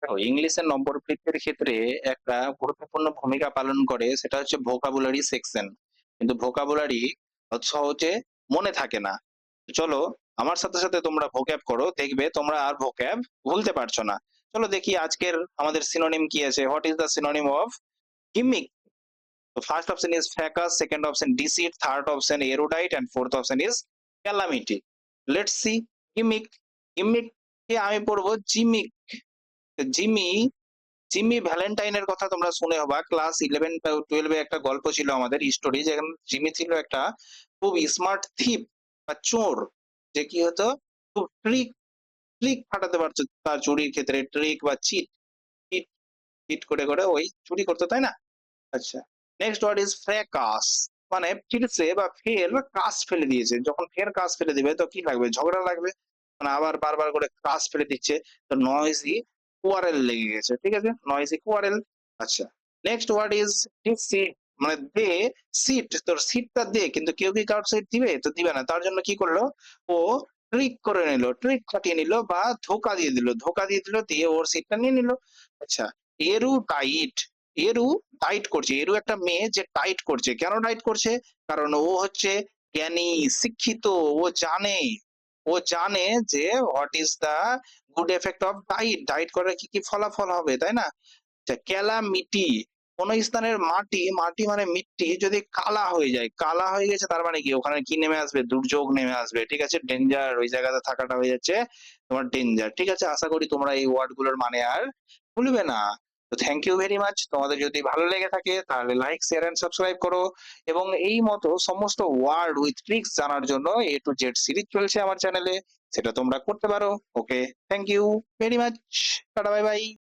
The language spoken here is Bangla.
দেখো ইংলিশের নম্বর বৃদ্ধির ক্ষেত্রে একটা গুরুত্বপূর্ণ ভূমিকা পালন করে, সেটা হচ্ছে ভোকাবুলারি সেকশন। কিন্তু ভোকাবুলারি সহজে মনে থাকে না। চলো আমার সাথে সাথে তোমরা ভোক্যাব করো, দেখবে তোমরা আর ভোক্যাব ভুলতে পারছো না। চলো দেখি আজকের আমাদের সিনোনিম কি আছে। What is the synonym of gimmick? তো first option is fracas, second option deceit, third option erudite and fourth option is calamity. Let's see. Gimmick, gimmick কে আমি পড়বো জিমিক। জিমি, জিমি ভ্যালেন্টাইনের কথা তোমরা শুনে হবা, ক্লাস 11 12 এ একটা গল্প ছিল আমাদের স্টোরি, যেখানে জিমি ছিল একটা খুব স্মার্ট থিপ বা চোর, যে কি হতো খুব ট্রিক ট্রিক খাটাতে পারতো তার চুরির ক্ষেত্রে, ট্রিক বা চিট চিট চিট করে করে ওই চুরি করতো, তাই না? আচ্ছা, নেক্সট ওয়ার্ড ইজ ফ্র্যাকাস, মানে ফিরছে বা ফের কাজ ফেলে দিয়েছে। যখন ফের কাজ ফেলে দিবে তো কি লাগবে? ঝগড়া লাগবে, মানে আবার বারবার করে কাজ ফেলে দিচ্ছে। তো নয়েজি কোয়ারেল লেগে গেছে, ঠিক আছে, নয়েজি কোয়ারেল। আচ্ছা, নেক্সট ওয়ার্ড ইজ সিট, মানে দে সিট, তোর সিটটা দে, কিন্তু কেউ কি কারোর সিট দিবে? তো দিবে না, তার জন্য কি করলো ও? ট্রিক করে নিল, ট্রিক খাটিয়ে নিল বা ধোকা দিয়ে দিল, ধোকা দিয়ে দিল, দিয়ে ওর সিটটা নিয়ে নিল। আচ্ছা, এরু টাইট, এরু টাইট করছে, এরু একটা মেয়ে যে টাইট করছে, কেন টাইট করছে? কারণ ও হচ্ছে জ্ঞানী, শিক্ষিত, ও জানে, ও জানে যে what is the good effect of diet, diet করে কি কি ফলাফল হবে, তাই না? আচ্ছা, ক্যালামিটি, কোন স্থানের মাটি, মাটি মানে মিট্টি, যদি কালা হয়ে যায়, কালা হয়ে গেছে, তার মানে কি ওখানে কি নেমে আসবে? দুর্যোগ নেমে আসবে, ঠিক আছে, ডেঞ্জার, ওই জায়গাতে থাকাটা হয়ে যাচ্ছে তোমার ডেঞ্জার। ঠিক আছে, আশা করি তোমরা এই ওয়ার্ড গুলোর মানে আর ভুলবে না। তো থ্যাংক ইউ ভেরি মাচ। তোমাদের যদি ভালো লেগে থাকে তাহলে লাইক, শেয়ার এন্ড সাবস্ক্রাইব করো। এবং এই মতো সমস্ত ওয়ার্ড উইথ ট্রিক্স জানার জন্য A to Z সিরিজ চলছে আমার চ্যানেলে, সেটা তোমরা করতে পারো। Okay, thank you very much. Tata, bye by.